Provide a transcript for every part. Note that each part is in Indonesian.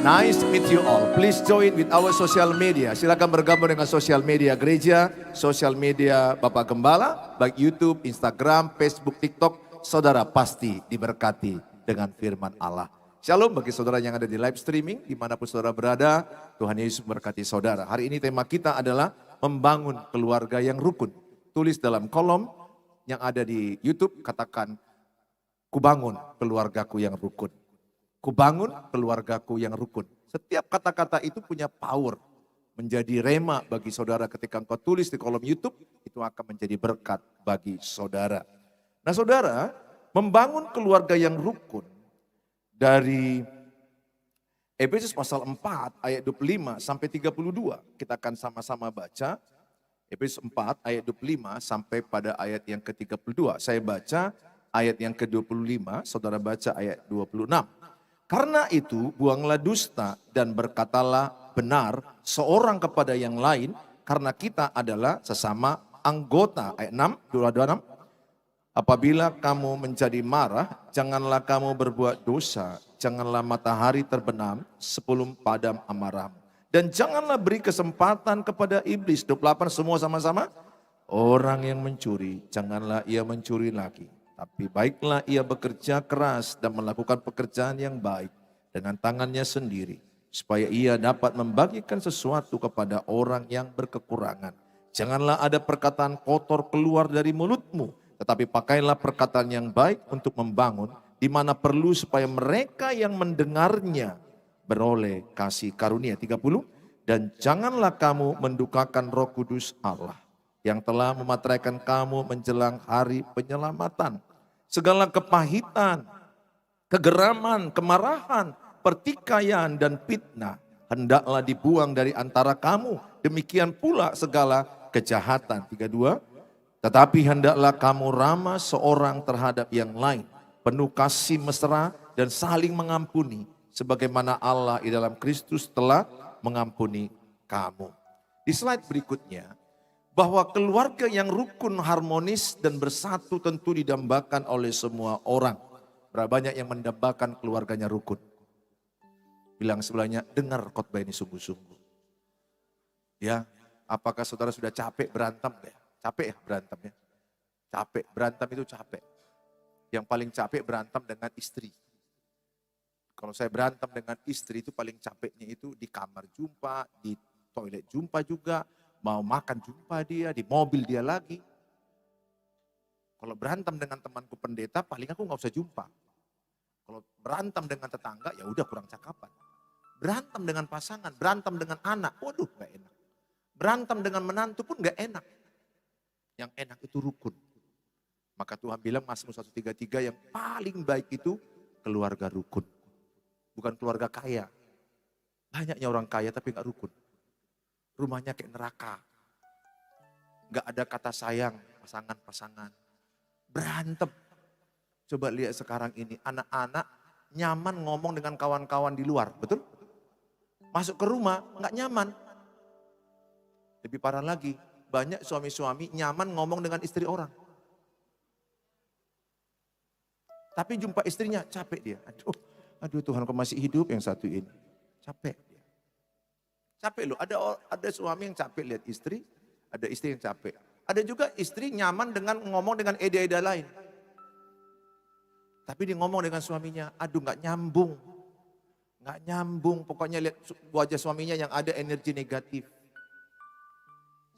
Nice to meet you all. Please join with our social media. Silakan bergabung dengan sosial media gereja, sosial media Bapak Gembala, baik YouTube, Instagram, Facebook, TikTok. Saudara pasti diberkati dengan firman Allah. Shalom bagi saudara yang ada di live streaming, dimanapun saudara berada, Tuhan Yesus memberkati saudara. Hari ini tema kita adalah membangun keluarga yang rukun. Tulis dalam kolom yang ada di YouTube, katakan, kubangun keluargaku yang rukun. Kubangun keluargaku yang rukun. Setiap kata-kata itu punya power. Menjadi rema bagi saudara ketika engkau tulis di kolom YouTube, itu akan menjadi berkat bagi saudara. Nah saudara, membangun keluarga yang rukun dari Efesus pasal 4 ayat 25 sampai 32. Kita akan sama-sama baca. Efesus 4 ayat 25 sampai pada ayat yang ke-32. Saya baca ayat yang ke-25, saudara baca ayat 26. Karena itu buanglah dusta dan berkatalah benar seorang kepada yang lain, karena kita adalah sesama anggota. Ayat 6, 26. Apabila kamu menjadi marah, janganlah kamu berbuat dosa, janganlah matahari terbenam sebelum padam amarahmu. Dan janganlah beri kesempatan kepada iblis. 28 semua sama-sama. Orang yang mencuri, janganlah ia mencuri lagi. Tapi baiklah ia bekerja keras dan melakukan pekerjaan yang baik dengan tangannya sendiri. Supaya ia dapat membagikan sesuatu kepada orang yang berkekurangan. Janganlah ada perkataan kotor keluar dari mulutmu. Tetapi pakailah perkataan yang baik untuk membangun. Di mana perlu supaya mereka yang mendengarnya beroleh kasih karunia. 30. Dan janganlah kamu mendukakan Roh Kudus Allah yang telah memateraikan kamu menjelang hari penyelamatan. Segala kepahitan, kegeraman, kemarahan, pertikaian dan fitnah hendaklah dibuang dari antara kamu. Demikian pula segala kejahatan. 32. Tetapi hendaklah kamu ramah seorang terhadap yang lain, penuh kasih mesra dan saling mengampuni, sebagaimana Allah di dalam Kristus telah mengampuni kamu. Di slide berikutnya, bahwa keluarga yang rukun, harmonis dan bersatu tentu didambakan oleh semua orang. Berapa banyak yang mendambakan keluarganya rukun? Bilang sebelahnya, dengar khotbah ini sungguh-sungguh. Ya, apakah saudara sudah capek berantem? Capek ya berantem ya? Capek, berantem itu capek. Yang paling capek berantem dengan istri. Kalau saya berantem dengan istri itu paling capeknya itu di kamar jumpa, di toilet jumpa juga, mau makan jumpa dia, di mobil dia lagi. Kalau berantem dengan temanku pendeta, paling aku nggak usah jumpa. Kalau berantem dengan tetangga, ya udah kurang cakapan. Berantem dengan pasangan, berantem dengan anak, waduh nggak enak. Berantem dengan menantu pun nggak enak. Yang enak itu rukun. Maka Tuhan bilang Mazmur 133 yang paling baik itu keluarga rukun. Bukan keluarga kaya. Banyaknya orang kaya tapi nggak rukun. Rumahnya kayak neraka. Nggak ada kata sayang pasangan-pasangan. Berantem. Coba lihat sekarang ini anak-anak nyaman ngomong dengan kawan-kawan di luar, betul? Masuk ke rumah nggak nyaman. Lebih parah lagi, banyak suami-suami nyaman ngomong dengan istri orang. Tapi jumpa istrinya capek dia. Aduh Tuhan kok masih hidup yang satu ini. Capek dia. Capek loh, ada suami yang capek lihat istri, ada istri yang capek. Ada juga istri nyaman dengan ngomong dengan eda-eda lain. Tapi dia ngomong dengan suaminya, aduh gak nyambung. Gak nyambung, pokoknya lihat wajah suaminya yang ada energi negatif.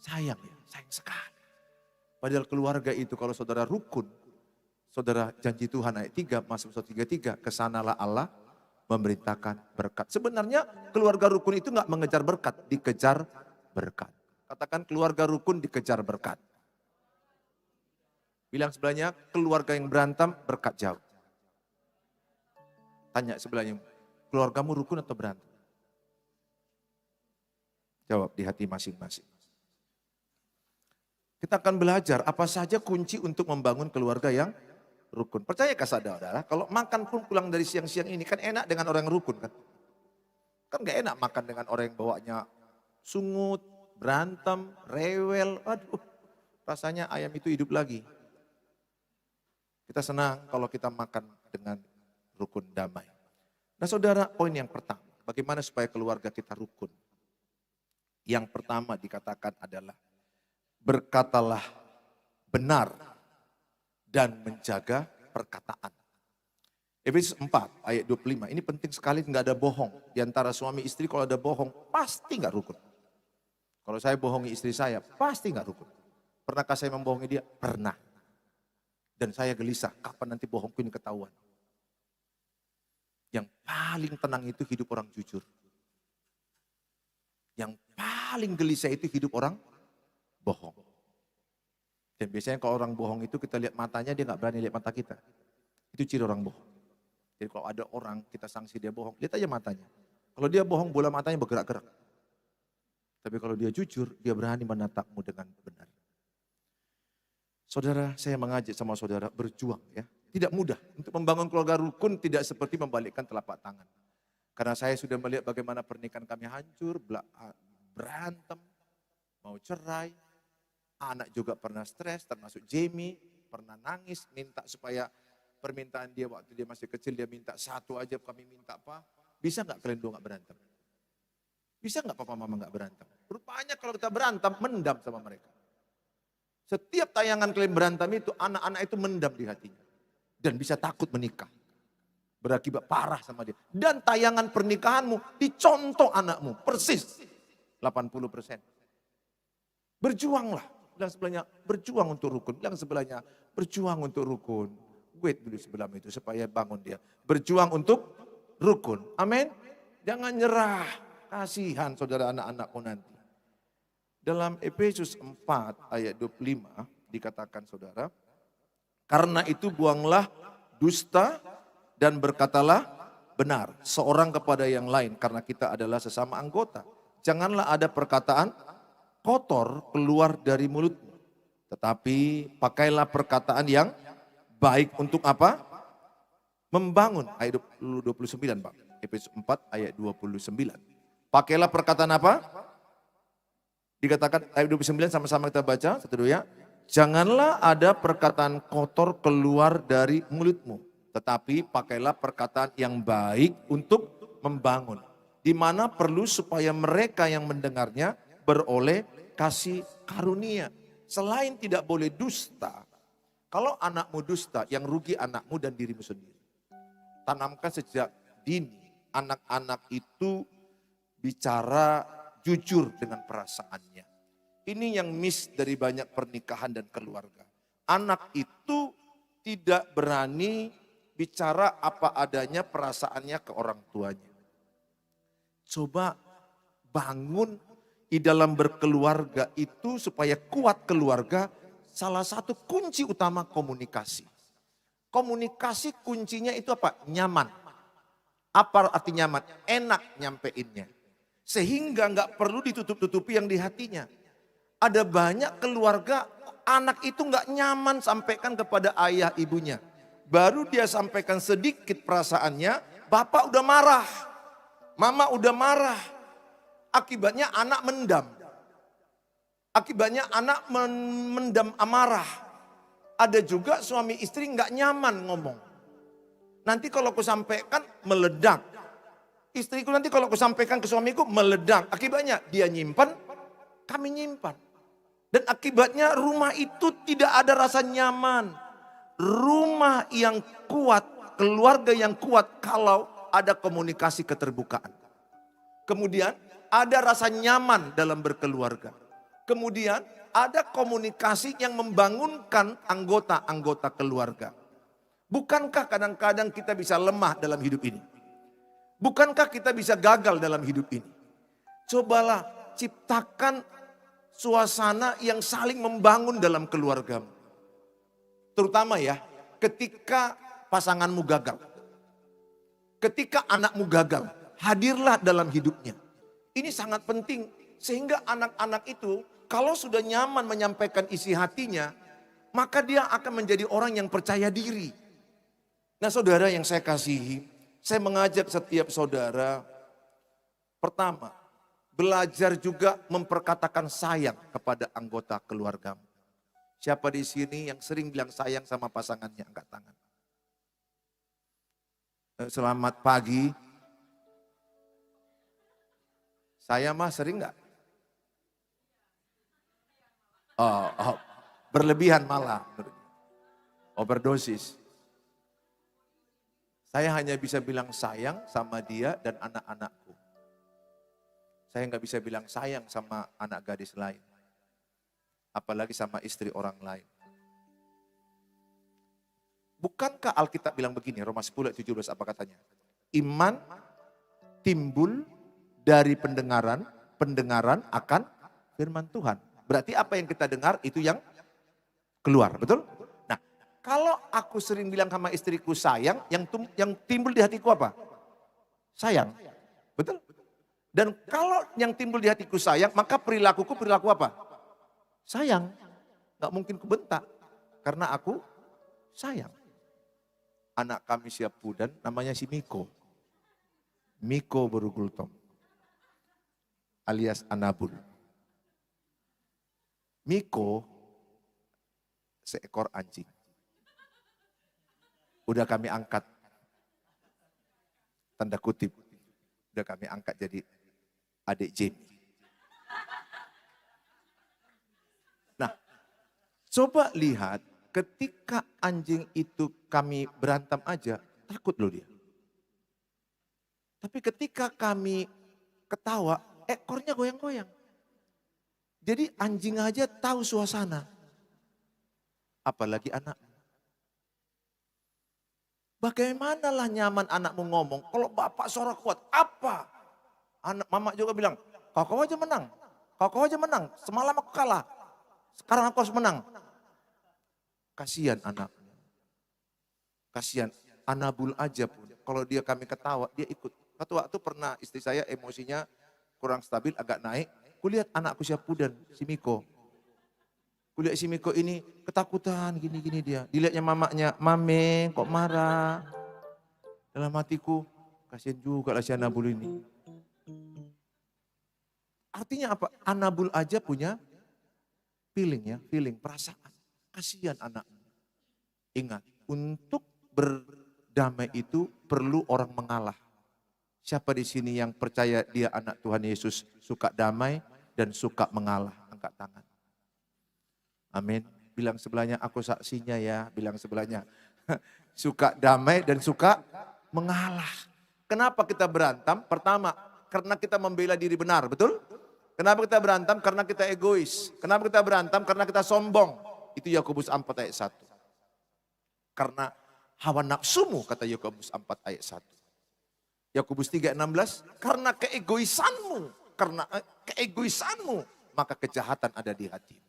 Sayang ya, sayang sekali. Padahal keluarga itu kalau saudara rukun, saudara janji Tuhan ayat 3, Mazmur 133, kesanalah Allah memerintahkan berkat. Sebenarnya keluarga rukun itu gak mengejar berkat, dikejar berkat. Katakan keluarga rukun dikejar berkat. Bilang sebelahnya, keluarga yang berantem berkat jauh. Tanya sebelahnya, keluargamu rukun atau berantem? Jawab di hati masing-masing. Kita akan belajar apa saja kunci untuk membangun keluarga yang rukun. Percayakah saudara, kalau makan pun pulang dari siang-siang ini kan enak dengan orang yang rukun kan? Kan gak enak makan dengan orang yang bawanya sungut, berantem, rewel, aduh rasanya ayam itu hidup lagi. Kita senang kalau kita makan dengan rukun damai. Nah saudara, poin yang pertama. bagaimana supaya keluarga kita rukun. Yang pertama dikatakan adalah berkatalah benar dan menjaga perkataan. Efesus 4 ayat 25, ini penting sekali, nggak ada bohong. Di antara suami istri kalau ada bohong, pasti nggak rukun. Kalau saya bohongi istri saya, pasti nggak rukun. Pernahkah saya membohongi dia? Pernah. Dan saya gelisah, kapan nanti bohongku ini ketahuan. Yang paling tenang itu hidup orang jujur. Yang paling gelisah itu hidup orang bohong. Dan biasanya kalau orang bohong itu kita lihat matanya, dia nggak berani lihat mata kita. Itu ciri orang bohong. Jadi kalau ada orang kita sanksi dia bohong, lihat aja matanya. Kalau dia bohong, bola matanya bergerak-gerak. Tapi kalau dia jujur, dia berani menatapmu dengan benar. Saudara, saya mengajak sama saudara berjuang ya. Tidak mudah untuk membangun keluarga rukun, tidak seperti membalikkan telapak tangan. Karena saya sudah melihat bagaimana pernikahan kami hancur, berantem, mau cerai. Anak juga pernah stres, termasuk Jamie, pernah nangis, minta supaya permintaan dia waktu dia masih kecil, dia minta satu aja, kami minta apa? Bisa nggak kalian dua nggak berantem? Bisa nggak papa mama nggak berantem? Rupanya kalau kita berantem, mendam sama mereka. Setiap tayangan kalian berantem itu, anak-anak itu mendam di hatinya. Dan bisa takut menikah. Berakibat parah sama dia. Dan tayangan pernikahanmu dicontoh anakmu, persis 80%. Berjuanglah. Bilang sebelahnya, berjuang untuk rukun. Bilang sebelahnya, berjuang untuk rukun. Wait dulu sebelah itu supaya bangun dia. Berjuang untuk rukun. Amin. Jangan nyerah. Kasihan saudara anak-anakku nanti. Dalam Efesus 4 ayat 25 dikatakan saudara. Karena itu buanglah dusta dan berkatalah benar. Seorang kepada yang lain karena kita adalah sesama anggota. Janganlah ada perkataan kotor keluar dari mulutmu. Tetapi pakailah perkataan yang baik untuk apa? Membangun. Ayat 29 Pak. Efesus 4 ayat 29. Pakailah perkataan apa? Dikatakan ayat 29 sama-sama kita baca. Satu dulu ya. Janganlah ada perkataan kotor keluar dari mulutmu. Tetapi pakailah perkataan yang baik untuk membangun. Di mana perlu supaya mereka yang mendengarnya beroleh kasih karunia. Selain tidak boleh dusta, kalau anakmu dusta, yang rugi anakmu dan dirimu sendiri. Tanamkan sejak dini, anak-anak itu bicara jujur dengan perasaannya. Ini yang miss dari banyak pernikahan dan keluarga. Anak itu tidak berani bicara apa adanya perasaannya ke orang tuanya. Coba bangun di dalam berkeluarga itu supaya kuat keluarga. Salah satu kunci utama komunikasi. Komunikasi kuncinya itu apa? Nyaman. Apa arti nyaman? Enak nyampeinnya. Sehingga nggak perlu ditutup-tutupi yang di hatinya. Ada banyak keluarga anak itu nggak nyaman sampaikan kepada ayah ibunya. Baru dia sampaikan sedikit perasaannya, bapak udah marah. Mama udah marah. Akibatnya anak mendam. Akibatnya anak mendam amarah. Ada juga suami istri nggak nyaman ngomong. Nanti kalau aku sampaikan meledak. Istriku nanti kalau aku sampaikan ke suamiku meledak. Akibatnya dia nyimpan, kami nyimpan. Dan akibatnya rumah itu tidak ada rasa nyaman. Rumah yang kuat, keluarga yang kuat kalau ada komunikasi keterbukaan. Kemudian ada rasa nyaman dalam berkeluarga. Kemudian ada komunikasi yang membangunkan anggota-anggota keluarga. Bukankah kadang-kadang kita bisa lemah dalam hidup ini? Bukankah kita bisa gagal dalam hidup ini? Cobalah ciptakan suasana yang saling membangun dalam keluargamu. Terutama ya, ketika pasanganmu gagal. Ketika anakmu gagal, hadirlah dalam hidupnya. Ini sangat penting sehingga anak-anak itu kalau sudah nyaman menyampaikan isi hatinya, maka dia akan menjadi orang yang percaya diri. Nah saudara yang saya kasihi, saya mengajak setiap saudara, pertama, belajar juga memperkatakan sayang kepada anggota keluargamu. Siapa di sini yang sering bilang sayang sama pasangannya? Angkat tangan. Selamat pagi. Saya mah sering nggak? Berlebihan malah. Overdosis. Saya hanya bisa bilang sayang sama dia dan anak-anakku. Saya nggak bisa bilang sayang sama anak gadis lain. Apalagi sama istri orang lain. Bukankah Alkitab bilang begini, Roma 10 ayat 17 apa katanya? Iman timbul dari pendengaran, pendengaran akan firman Tuhan. Berarti apa yang kita dengar itu yang keluar, betul? Nah, kalau aku sering bilang sama istriku sayang, yang timbul di hatiku apa? Sayang, betul? Dan kalau yang timbul di hatiku sayang, maka perilakuku perilaku apa? Sayang. Gak mungkin kubentak, karena aku sayang. Anak kami siap pudan, namanya si Miko. Miko Borugultom, alias Anabul. Miko seekor anjing. Udah kami angkat, tanda kutip, udah kami angkat jadi adik Jamie. Nah, coba lihat ketika anjing itu kami berantem aja, takut loh dia. Tapi ketika kami ketawa, ekornya goyang-goyang. Jadi anjing aja tahu suasana. Apalagi anak. Bagaimanalah nyaman anakmu ngomong, kalau bapak suara kuat, apa? Anak mama juga bilang, kau aja menang. Kau aja menang, semalam aku kalah. Sekarang aku harus menang. Kasihan anakmu. Kasihan, Anabul aja pun, kalau dia kami ketawa, dia ikut. Satu waktu pernah istri saya emosinya kurang stabil, agak naik. Kulihat anakku siap pudan, si Miko. Kulihat si Miko ini ketakutan, gini-gini dia. Dilihatnya mamanya, mame kok marah. Dalam hatiku, kasihan juga lah si Anabul ini. Artinya apa? Anabul aja punya feeling ya, feeling, perasaan. Kasihan anakmu. Ingat, untuk berdamai itu perlu orang mengalah. Siapa di sini yang percaya dia anak Tuhan Yesus, suka damai dan suka mengalah? Angkat tangan. Amin. Bilang sebelahnya, aku saksinya ya. Bilang sebelahnya. Suka damai dan suka mengalah. Kenapa kita berantem? Pertama, karena kita membela diri benar, betul? Kenapa kita berantem? Karena kita egois. Kenapa kita berantem? Karena kita sombong. Itu Yakobus 4 ayat 1. Karena hawa nafsumu, kata Yakobus 4 ayat 1. Yakobus 3:16, karena keegoisanmu, maka kejahatan ada di hatimu.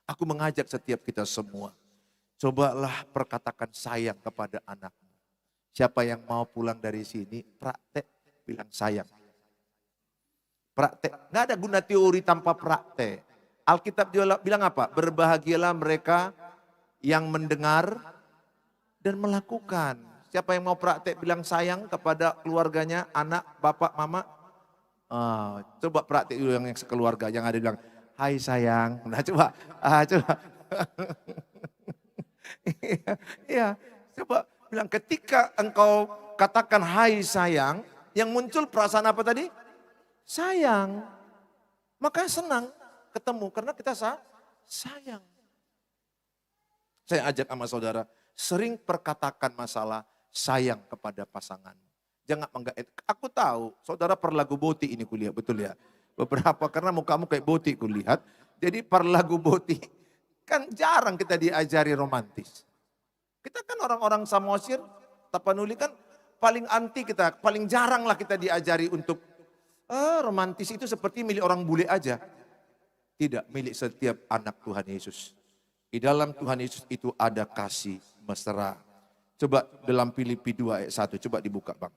Aku mengajak setiap kita semua, cobalah perkatakan sayang kepada anakmu. Siapa yang mau pulang dari sini, praktek bilang sayang. Praktek, nggak ada guna teori tanpa praktek. Alkitab juga bilang apa? Berbahagialah mereka yang mendengar dan melakukan. Siapa yang mau praktek bilang sayang kepada keluarganya, anak, bapak, mama? Coba praktek dulu yang sekeluarga, yang ada bilang, hai sayang. Nah coba. Iya, coba bilang ketika engkau katakan hai sayang, yang muncul perasaan apa tadi? Sayang. Maka senang ketemu karena kita sayang. Saya ajak sama saudara, sering perkatakan masalah sayang kepada pasangan. Jangan aku tahu saudara perlagu boti ini kulihat, betul ya? Beberapa karena mukamu kayak boti kulihat. Jadi perlagu boti kan jarang kita diajari romantis. Kita kan orang-orang Samosir, Tapanuli kan paling anti kita, paling jarang lah kita diajari untuk romantis itu seperti milik orang bule aja. Tidak, milik setiap anak Tuhan Yesus. Di dalam Tuhan Yesus itu ada kasih mesra. Coba dalam Filipi 2 ayat 1, coba dibuka Bang.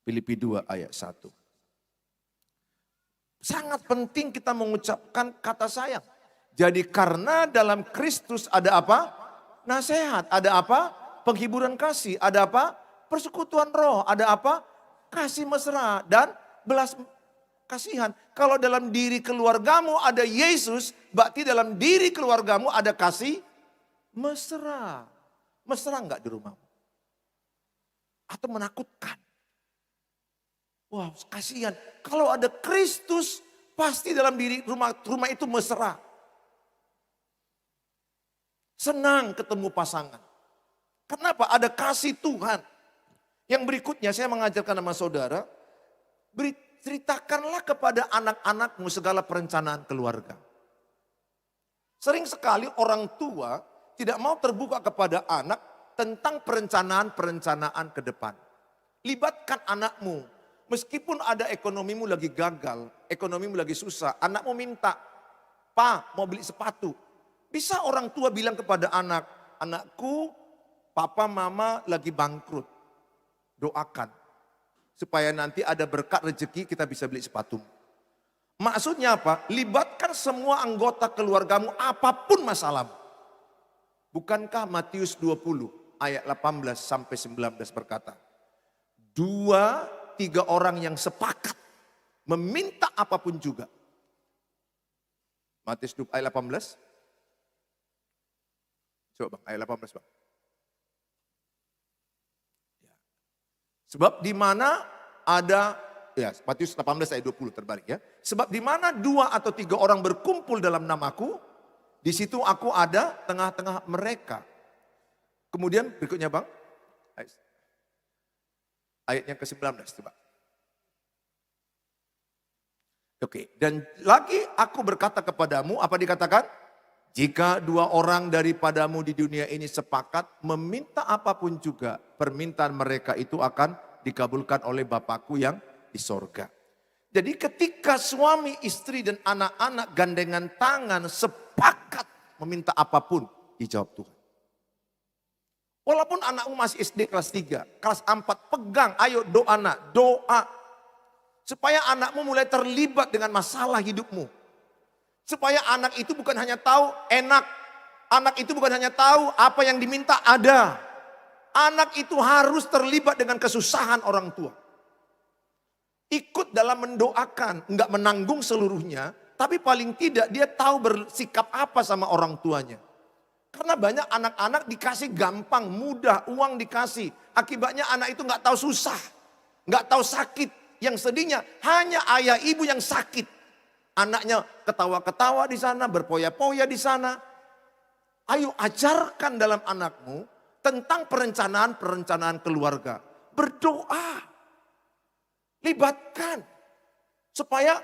Filipi 2 ayat 1. Sangat penting kita mengucapkan kata sayang. Jadi karena dalam Kristus ada apa? Nasihat. Ada apa? Penghiburan kasih. Ada apa? Persekutuan roh. Ada apa? Kasih mesra dan belas kasihan. Kalau dalam diri keluargamu ada Yesus, berarti dalam diri keluargamu ada kasih mesra. Mesra enggak di rumahmu? Atau menakutkan? Wah, kasihan. Kalau ada Kristus, pasti dalam diri rumah itu mesra. Senang ketemu pasangan. Kenapa? Ada kasih Tuhan. Yang berikutnya saya mengajarkan sama saudara, ceritakanlah kepada anak-anakmu segala perencanaan keluarga. Sering sekali orang tua tidak mau terbuka kepada anak tentang perencanaan-perencanaan ke depan. Libatkan anakmu. Meskipun ada ekonomimu lagi gagal, ekonomimu lagi susah, anakmu minta, "Pa, mau beli sepatu." Bisa orang tua bilang kepada anak, "Anakku, papa mama lagi bangkrut. Doakan supaya nanti ada berkat rezeki kita bisa beli sepatu." Maksudnya apa? Libatkan semua anggota keluargamu apapun masalahmu. Bukankah Matius 20 ayat 18 sampai 19 berkata, 2-3 orang yang sepakat meminta apapun juga. Matius 20 ayat 18. Coba bang, ayat 18 bang. Sebab di mana ada, ya Matius 18 ayat 20 terbalik ya. Sebab di mana 2 atau 3 orang berkumpul dalam namaku, di situ aku ada tengah-tengah mereka. Kemudian berikutnya bang, ayat yang ke-19 coba. Oke, dan lagi aku berkata kepadamu, apa dikatakan? Jika 2 orang daripadamu di dunia ini sepakat meminta apapun juga, permintaan mereka itu akan dikabulkan oleh Bapakku yang di sorga. Jadi ketika suami, istri dan anak-anak gandengan tangan sepakat meminta apapun, dijawab Tuhan. Walaupun anakmu masih SD kelas 3, kelas 4, pegang, ayo doa nak, doa. Supaya anakmu mulai terlibat dengan masalah hidupmu. Supaya anak itu bukan hanya tahu enak. Anak itu bukan hanya tahu apa yang diminta ada. Anak itu harus terlibat dengan kesusahan orang tua. Ikut dalam mendoakan, enggak menanggung seluruhnya. Tapi paling tidak dia tahu bersikap apa sama orang tuanya. Karena banyak anak-anak dikasih gampang, mudah, uang dikasih. Akibatnya anak itu enggak tahu susah, enggak tahu sakit. Yang sedihnya hanya ayah ibu yang sakit. Anaknya ketawa-ketawa di sana, berpoya-poya di sana. Ayo ajarkan dalam anakmu tentang perencanaan-perencanaan keluarga. Berdoa. Libatkan. Supaya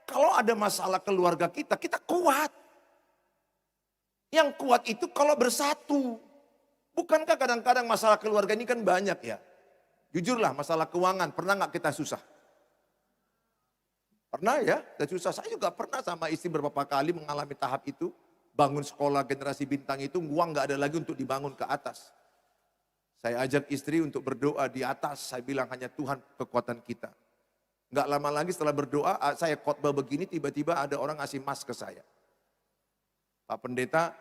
kalau ada masalah keluarga kita, kita kuat. Yang kuat itu kalau bersatu. Bukankah kadang-kadang masalah keluarga ini kan banyak ya. Jujurlah masalah keuangan, pernah gak kita susah? Pernah ya, dan susah. Saya juga pernah sama istri beberapa kali mengalami tahap itu. Bangun sekolah generasi bintang itu, uang gak ada lagi untuk dibangun ke atas. Saya ajak istri untuk berdoa di atas. Saya bilang hanya Tuhan kekuatan kita. Gak lama lagi setelah berdoa, saya khotbah begini, tiba-tiba ada orang ngasih emas ke saya. Pak Pendeta,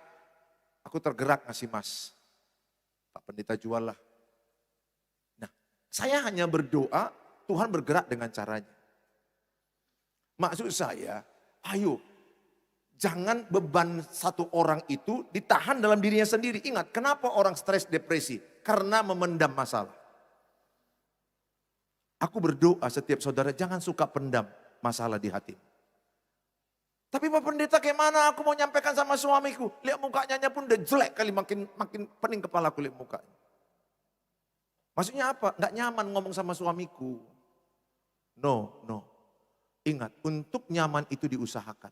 aku tergerak ngasih emas. Pak Pendeta jual lah. Nah, saya hanya berdoa, Tuhan bergerak dengan caranya. Maksud saya, ayo jangan beban satu orang itu ditahan dalam dirinya sendiri. Ingat, kenapa orang stres depresi? Karena memendam masalah. Aku berdoa setiap saudara jangan suka pendam masalah di hati. Tapi Pak Pendeta kayak mana aku mau nyampaikan sama suamiku. Lihat mukanya pun udah jelek kali, makin pening kepala aku lihat mukanya. Maksudnya apa? Nggak nyaman ngomong sama suamiku. No. Ingat, untuk nyaman itu diusahakan.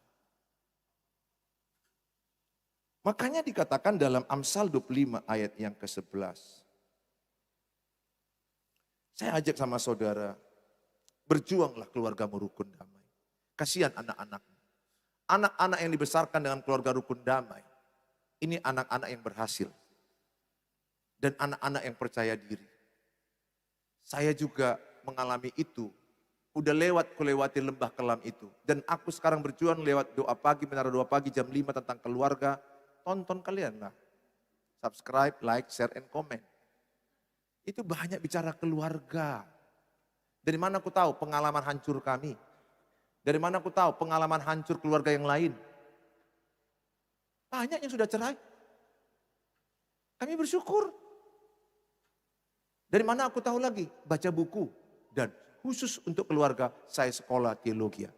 Makanya dikatakan dalam Amsal 25 ayat yang ke-11. Saya ajak sama saudara, berjuanglah keluargamu rukun damai. Kasihan anak-anakmu. Anak-anak yang dibesarkan dengan keluarga rukun damai. Ini anak-anak yang berhasil. Dan anak-anak yang percaya diri. Saya juga mengalami itu. Udah lewati lembah kelam itu. Dan aku sekarang berjuang lewat doa pagi, menara doa pagi jam 5 tentang keluarga. Tonton kalian lah. Subscribe, like, share, and comment. Itu banyak bicara keluarga. Dari mana aku tahu pengalaman hancur kami? Dari mana aku tahu pengalaman hancur keluarga yang lain? Banyak yang sudah cerai. Kami bersyukur. Dari mana aku tahu lagi? Baca buku. Dan khusus untuk keluarga. Saya sekolah teologi.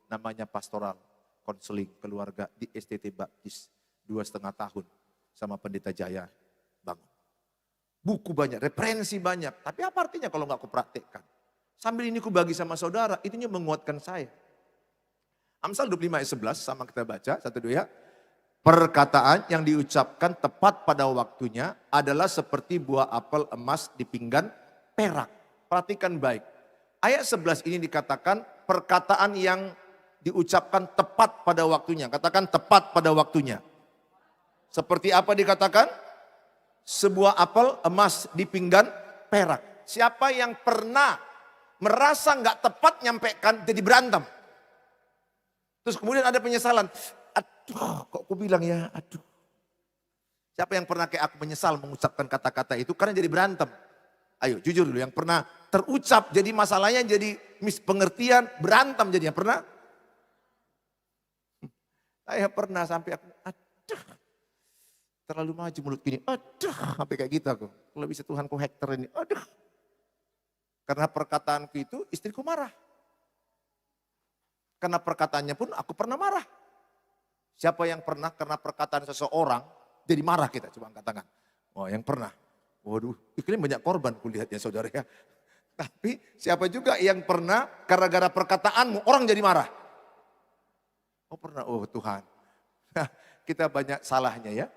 Namanya pastoral konseling keluarga di STT Baptis. 2,5 tahun sama Pendeta Jaya bangun. Buku banyak, referensi banyak. Tapi apa artinya kalau nggak aku praktekkan? Sambil ini aku bagi sama saudara, itunya menguatkan saya. Amsal 25 ayat 11 sama kita baca, 1-2 ya. Perkataan yang diucapkan tepat pada waktunya adalah seperti buah apel emas di pinggan perak. Perhatikan baik. Ayat 11 ini dikatakan perkataan yang diucapkan tepat pada waktunya. Katakan tepat pada waktunya. Seperti apa dikatakan? Sebuah apel emas di pinggan perak. Siapa yang pernah merasa nggak tepat nyampaikan jadi berantem. Terus kemudian ada penyesalan. Aduh, kok aku bilang ya, aduh. Siapa yang pernah kayak aku menyesal mengucapkan kata-kata itu karena jadi berantem. Ayo jujur dulu, yang pernah terucap jadi masalahnya jadi mispengertian, berantem jadinya. Pernah? Saya pernah sampai aku, aduh. Terlalu maju mulut gini, aduh. Sampai kayak gitu aku. Kalau bisa Tuhan ku hektar ini, aduh. Karena perkataanku itu istriku marah. Karena perkataannya pun aku pernah marah. Siapa yang pernah karena perkataan seseorang jadi marah kita? Coba angkat tangan. Oh yang pernah. Waduh, iklim banyak korban kulihatnya saudara ya. Tapi siapa juga yang pernah gara-gara perkataanmu orang jadi marah? Oh pernah, oh Tuhan. Nah, kita banyak salahnya ya.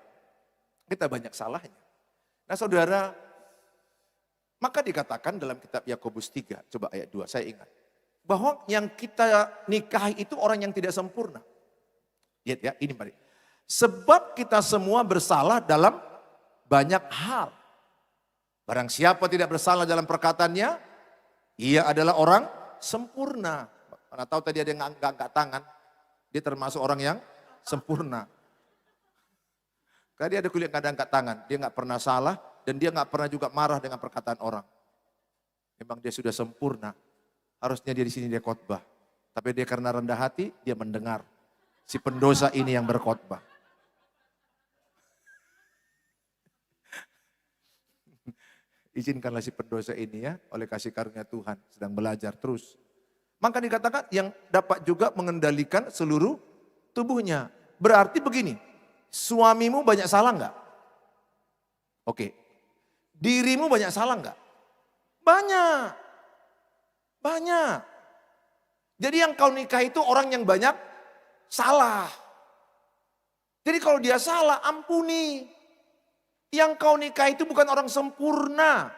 Kita banyak salahnya. Nah saudara, maka dikatakan dalam kitab Yakobus 3, coba ayat 2, saya ingat. Bahwa yang kita nikahi itu orang yang tidak sempurna. Lihat ya, ini mari. Sebab kita semua bersalah dalam banyak hal. Barang siapa tidak bersalah dalam perkataannya, ia adalah orang sempurna. Mana tahu tadi ada yang angkat tangan, dia termasuk orang yang sempurna. Tadi ada kuliah yang angkat tangan, dia nggak pernah salah dan dia nggak pernah juga marah dengan perkataan orang. Memang dia sudah sempurna. Harusnya dia di sini dia khotbah. Tapi dia karena rendah hati, dia mendengar. Si pendosa ini yang berkhotbah. Izinkanlah si pendosa ini ya, oleh kasih karunia Tuhan, sedang belajar terus. Maka dikatakan yang dapat juga mengendalikan seluruh tubuhnya. Berarti begini, suamimu banyak salah enggak? Oke. Dirimu banyak salah enggak? Banyak. Banyak. Jadi yang kau nikah itu orang yang banyak salah. Jadi kalau dia salah, ampuni. Yang kau nikah itu bukan orang sempurna.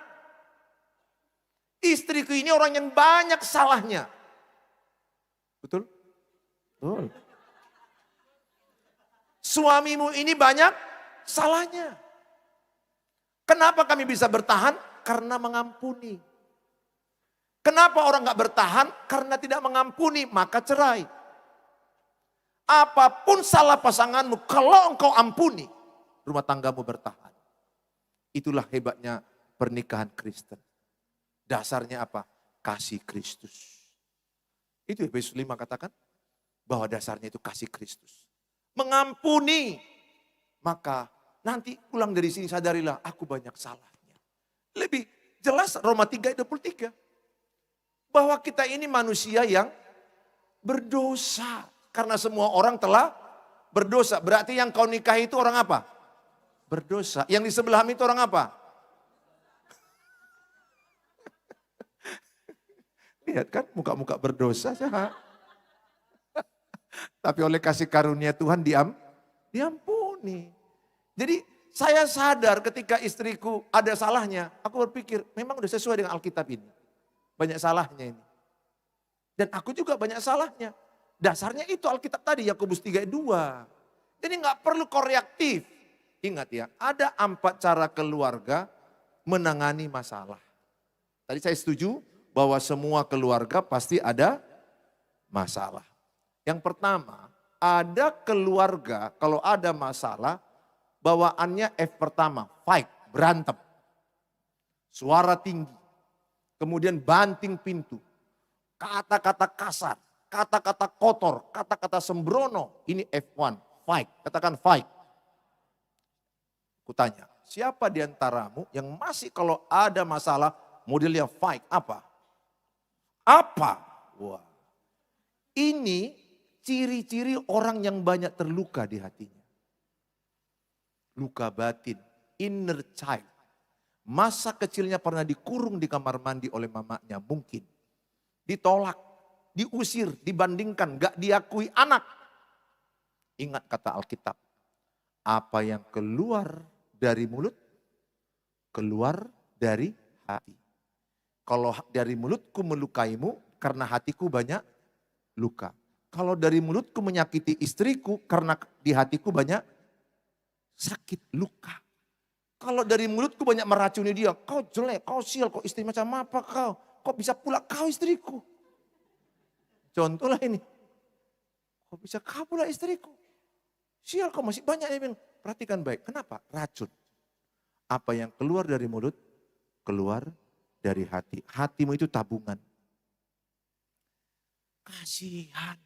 Istriku ini orang yang banyak salahnya. Betul? Betul. Suamimu ini banyak salahnya. Kenapa kami bisa bertahan? Karena mengampuni. Kenapa orang gak bertahan? Karena tidak mengampuni, maka cerai. Apapun salah pasanganmu, kalau engkau ampuni, rumah tanggamu bertahan. Itulah hebatnya pernikahan Kristen. Dasarnya apa? Kasih Kristus. Itu Efesus 5 katakan, bahwa dasarnya itu kasih Kristus. Mengampuni, maka nanti pulang dari sini sadarilah, aku banyak salahnya. Lebih jelas Roma 3 ayat 23. Bahwa kita ini manusia yang berdosa. Karena semua orang telah berdosa. Berarti yang kau nikahi itu orang apa? Berdosa. Yang di sebelahmu itu orang apa? Lihat kan muka-muka berdosa. Tapi oleh kasih karunia Tuhan diampuni. Jadi saya sadar ketika istriku ada salahnya. Aku berpikir memang udah sesuai dengan Alkitab ini. Banyak salahnya ini. Dan aku juga banyak salahnya. Dasarnya itu Alkitab tadi, Yakobus 3 ayat 2. Jadi gak perlu koreaktif. Ingat ya, ada 4 cara keluarga menangani masalah. Tadi saya setuju bahwa semua keluarga pasti ada masalah. Yang pertama, ada keluarga kalau ada masalah, bawaannya F pertama, fight, berantem. Suara tinggi. Kemudian banting pintu, kata-kata kasar, kata-kata kotor, kata-kata sembrono. Ini F1, fight. Katakan fight. Kutanya, siapa di antaramu yang masih kalau ada masalah modelnya fight apa? Apa? Wah, ini ciri-ciri orang yang banyak terluka di hatinya. Luka batin, inner child. Masa kecilnya pernah dikurung di kamar mandi oleh mamanya mungkin. Ditolak, diusir, dibandingkan, gak diakui anak. Ingat kata Alkitab, apa yang keluar dari mulut, keluar dari hati. Kalau dari mulutku melukaimu, karena hatiku banyak luka. Kalau dari mulutku menyakiti istriku, karena di hatiku banyak sakit, luka. Kalau dari mulutku banyak meracuni dia, kau jelek, kau sial, kau istri macam apa kau? Kok bisa pula kau istriku? Contohlah ini. Kok bisa kau pula istriku? Sial, kau masih banyak yang bilang. Perhatikan baik, kenapa? Racun. Apa yang keluar dari mulut, keluar dari hati. Hatimu itu tabungan. Kasihan.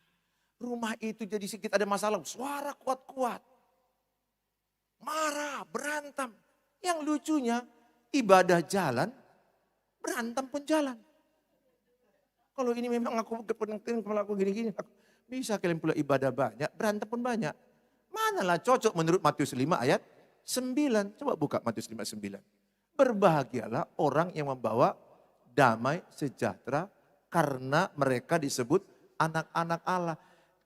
Rumah itu jadi sedikit ada masalah, suara kuat-kuat. Marah, berantem. Yang lucunya, ibadah jalan, berantem pun jalan. Kalau ini memang aku kepentingan, kalau aku gini-gini, bisa kalian pula ibadah banyak, berantem pun banyak. Manalah cocok menurut Matius 5 ayat 9. Coba buka Matius 5 9. Berbahagialah orang yang membawa damai sejahtera karena mereka disebut anak-anak Allah.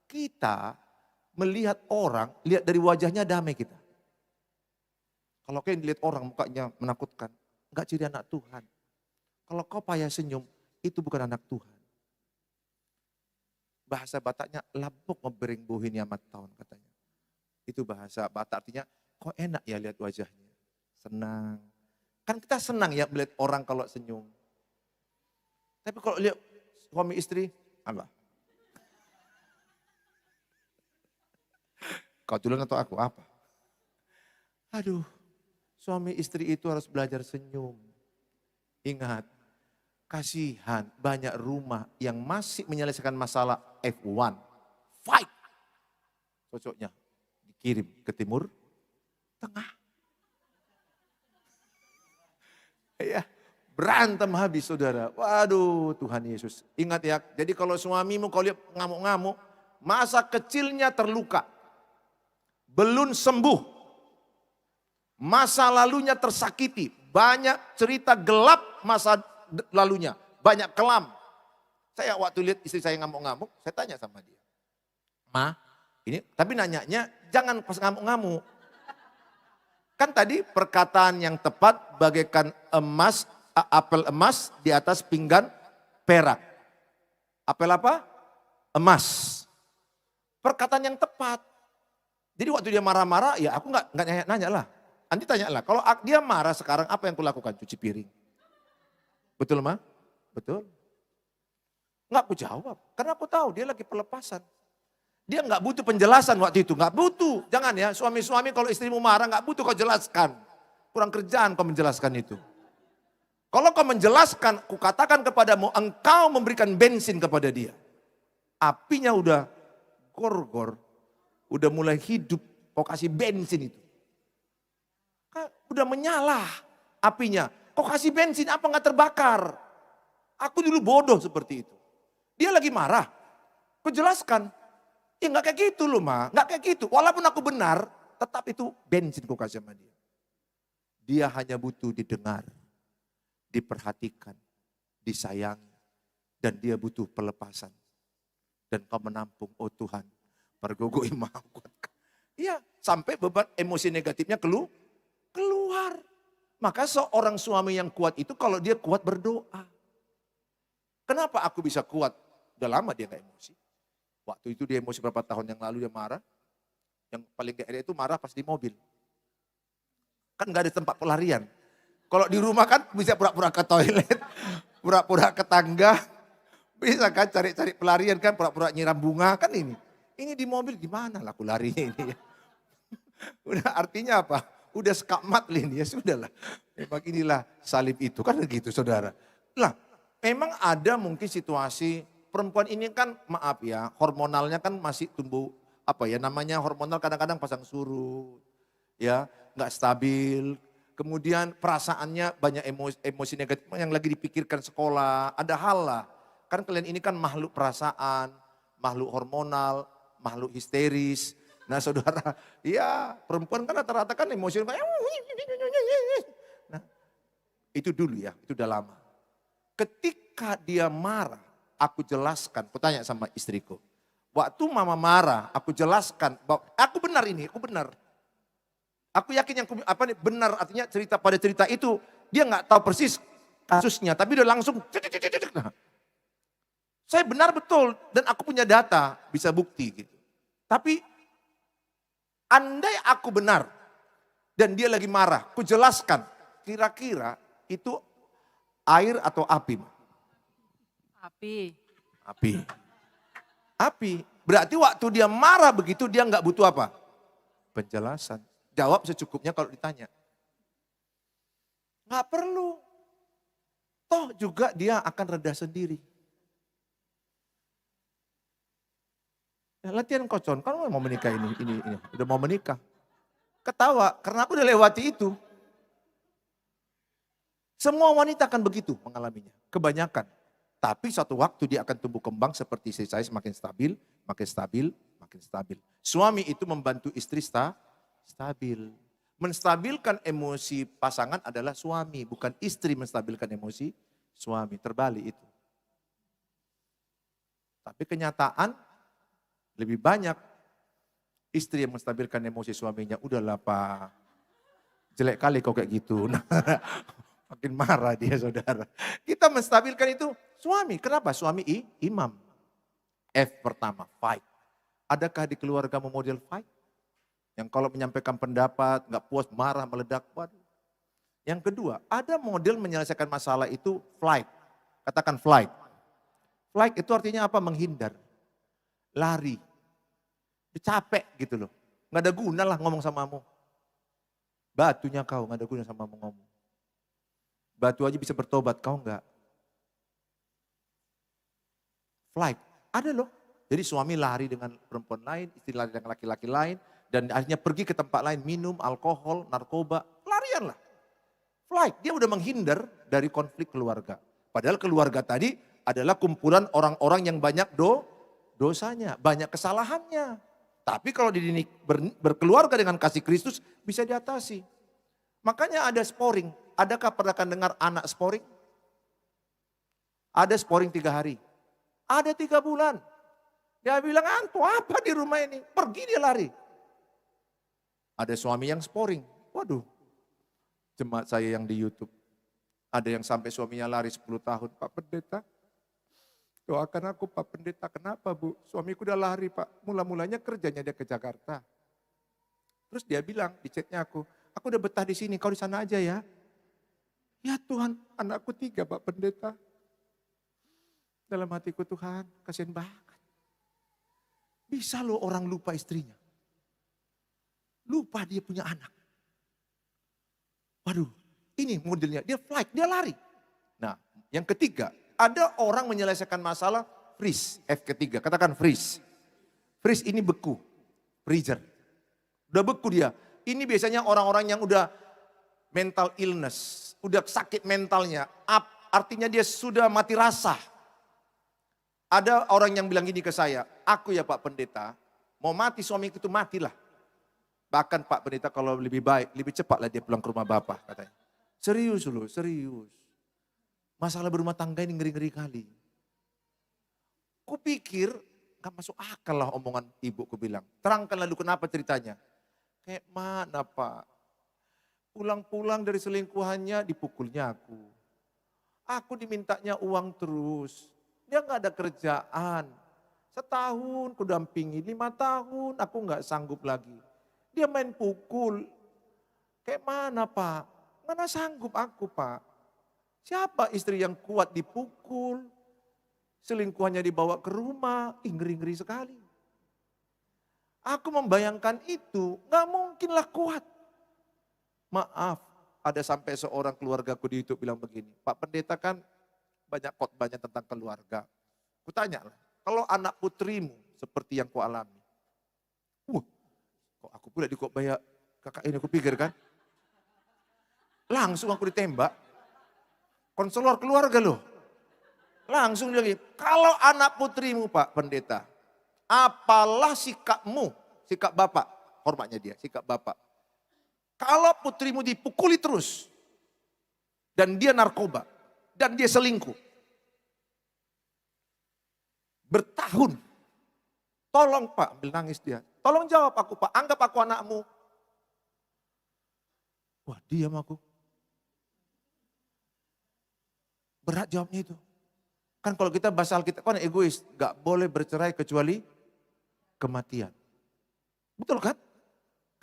Kita melihat orang, lihat dari wajahnya damai kita. Kalau kalian lihat orang mukanya menakutkan, enggak ciri anak Tuhan. Kalau kau payah senyum, itu bukan anak Tuhan. Bahasa Bataknya labok membering buhin yamat tahun katanya. Itu bahasa Batak artinya, kok enak ya lihat wajahnya. Senang. Kan kita senang ya melihat orang kalau senyum. Tapi kalau lihat suami istri, Allah. Kau duluan atau aku? Apa? Aduh, suami istri itu harus belajar senyum. Ingat, kasihan banyak rumah yang masih menyelesaikan masalah F1. Fight. Cocoknya dikirim ke timur tengah. Ya, berantem habis saudara. Waduh Tuhan Yesus. Ingat ya, jadi kalau suamimu kau lihat ngamuk-ngamuk, masa kecilnya terluka. Belum sembuh. Masa lalunya tersakiti. Banyak cerita gelap masa lalunya. Banyak kelam. Saya waktu lihat istri saya ngamuk-ngamuk, saya tanya sama dia. Ma, ini tapi nanyanya jangan pas ngamuk-ngamuk. Kan tadi perkataan yang tepat bagaikan emas, apel emas di atas pinggan perak. Apel apa? Emas. Perkataan yang tepat. Jadi waktu dia marah-marah, ya aku nggak nanya lah. Nanti tanya lah, kalau dia marah sekarang apa yang kulakukan? Cuci piring. Betul mah? Betul. Nggak aku jawab, karena aku tahu dia lagi pelepasan. Dia nggak butuh penjelasan waktu itu, nggak butuh. Jangan ya, suami-suami kalau istrimu marah nggak butuh kau jelaskan. Kurang kerjaan kau menjelaskan itu. Kalau kau menjelaskan, ku katakan kepadamu, engkau memberikan bensin kepada dia. Apinya udah gor-gor. Udah mulai hidup, kau kasih bensin itu. Udah menyala apinya. Kau kasih bensin, apa nggak terbakar? Aku dulu bodoh seperti itu. Dia lagi marah, kau jelaskan. Ya nggak kayak gitu loh ma, nggak kayak gitu. Walaupun aku benar, tetap itu bensin kau kasih sama dia. Dia hanya butuh didengar, diperhatikan, disayangi. Dan dia butuh pelepasan. Dan kau menampung, oh Tuhan. Pergogo imam kuat. Iya, sampai beban emosi negatifnya keluar. Maka seorang suami yang kuat itu kalau dia kuat berdoa. Kenapa aku bisa kuat? Udah lama dia gak emosi. Waktu itu dia emosi berapa tahun yang lalu dia marah. Yang paling gak ada itu marah pas di mobil. Kan gak ada tempat pelarian. Kalau di rumah kan bisa pura-pura ke toilet, pura-pura ke tangga. Bisa kan cari-cari pelarian kan, pura-pura nyiram bunga kan ini. Ini di mobil gimana lah aku larinya ini ya. Udah artinya apa? Udah skakmat ini ya sudahlah. Memang inilah salib itu kan begitu saudara. Lah memang ada mungkin situasi perempuan ini kan maaf ya hormonalnya kan masih tumbuh apa ya namanya hormonal kadang-kadang pasang surut. Ya nggak stabil. Kemudian perasaannya banyak emosi negatif yang lagi dipikirkan sekolah. Ada hal lah. Kan kalian ini kan makhluk perasaan, makhluk hormonal, makhluk histeris. Nah saudara, ya perempuan kan rata-rata kan emosional. Nah itu dulu ya, itu udah lama. Ketika dia marah, aku jelaskan, aku tanya sama istriku. Waktu mama marah, aku jelaskan bahwa aku benar ini, aku benar. Aku yakin yang benar, artinya pada cerita itu dia nggak tahu persis kasusnya, tapi dia langsung. Nah, saya benar betul dan aku punya data bisa bukti gitu. Tapi andai aku benar dan dia lagi marah, aku jelaskan kira-kira itu air atau api? Api. Api. Api. Berarti waktu dia marah begitu dia nggak butuh apa? Penjelasan. Jawab secukupnya kalau ditanya. Nggak perlu. Toh juga dia akan reda sendiri. Ya, latihan kocon, kan mau menikah ini, udah mau menikah. Ketawa, karena aku udah lewati itu. Semua wanita akan begitu mengalaminya, kebanyakan. Tapi suatu waktu dia akan tumbuh kembang seperti istri saya semakin stabil, makin stabil, makin stabil. Suami itu membantu istri stabil. Menstabilkan emosi pasangan adalah suami, bukan istri menstabilkan emosi suami. Terbalik itu. Tapi kenyataan lebih banyak istri yang menstabilkan emosi suaminya. Udahlah Pak, jelek kali kok kayak gitu. Nah, makin marah dia saudara. Kita menstabilkan itu suami. Kenapa? Suami imam. F pertama, fight. Adakah di keluargamu model fight? Yang kalau menyampaikan pendapat, nggak puas, marah, meledak. Waduh. Yang kedua, ada model menyelesaikan masalah itu flight. Katakan flight. Flight itu artinya apa? Menghindar. Lari. Capek gitu loh. Nggak ada guna lah ngomong samamu. Batunya kau, nggak ada guna samamu ngomong. Batu aja bisa bertobat, kau enggak. Flight. Ada loh. Jadi suami lari dengan perempuan lain, istri lari dengan laki-laki lain. Dan akhirnya pergi ke tempat lain, minum, alkohol, narkoba, larian lah. Flight, dia udah menghindar dari konflik keluarga. Padahal keluarga tadi adalah kumpulan orang-orang yang banyak dosanya, banyak kesalahannya. Tapi kalau berkeluarga dengan kasih Kristus bisa diatasi. Makanya ada sporing. Adakah pernah dengar anak sporing? Ada sporing 3 hari. Ada 3 bulan. Dia bilang, antu apa di rumah ini? Pergi dia lari. Ada suami yang sporing. Waduh, jemaat saya yang di YouTube. Ada yang sampai suaminya lari 10 tahun. Pak Pendeta, doakan aku Pak Pendeta. Kenapa Bu? Suamiku udah lari Pak. Mula-mulanya kerjanya dia ke Jakarta. Terus dia bilang di chatnya aku udah betah di sini, kau di sana aja ya. Ya Tuhan, anakku 3 Pak Pendeta. Dalam hatiku Tuhan, kasihan banget. Bisa loh orang lupa istrinya. Lupa dia punya anak. Waduh, ini modelnya, dia flight, dia lari. Nah, yang ketiga, ada orang menyelesaikan masalah freeze, F ketiga, katakan freeze. Freeze ini beku, freezer. Udah beku dia. Ini biasanya orang-orang yang udah mental illness, udah sakit mentalnya, artinya dia sudah mati rasa. Ada orang yang bilang gini ke saya, aku ya Pak Pendeta, mau mati suami itu matilah. Bahkan Pak Pendeta kalau lebih baik, lebih cepatlah dia pulang ke rumah Bapak katanya. Serius loh, serius. Masalah berumah tangga ini ngeri-ngeri kali. Kupikir gak masuk akal lah omongan ibu ku bilang. Terangkan lalu kenapa ceritanya. Kayak mana Pak? Pulang-pulang dari selingkuhannya dipukulnya aku. Aku dimintanya uang terus. Dia gak ada kerjaan. Setahun ku dampingi, 5 tahun aku gak sanggup lagi. Dia main pukul. Kayak mana Pak? Mana sanggup aku Pak? Siapa istri yang kuat dipukul? Selingkuhannya dibawa ke rumah. Ngeri-ngeri sekali. Aku membayangkan itu. Gak mungkinlah kuat. Maaf. Ada sampai seorang keluargaku di YouTube bilang begini. Pak Pendeta kan banyak khotbahnya tentang keluarga. Kutanya lah. Kalau anak putrimu seperti yang ku alami. Kok aku pula di khotbah kakak ini aku pikir kan. Langsung aku ditembak. Konselor keluarga loh. Langsung dia lagi, kalau anak putrimu Pak Pendeta, apalah sikapmu, sikap bapak, hormatnya dia, sikap bapak. Kalau putrimu dipukuli terus, dan dia narkoba, dan dia selingkuh, bertahun, tolong Pak, ambil nangis dia, tolong jawab aku Pak, anggap aku anakmu. Wah diam aku. Berat jawabnya itu. Kan kalau kita bahasa Alkitab kan egois, gak boleh bercerai kecuali kematian. Betul kan?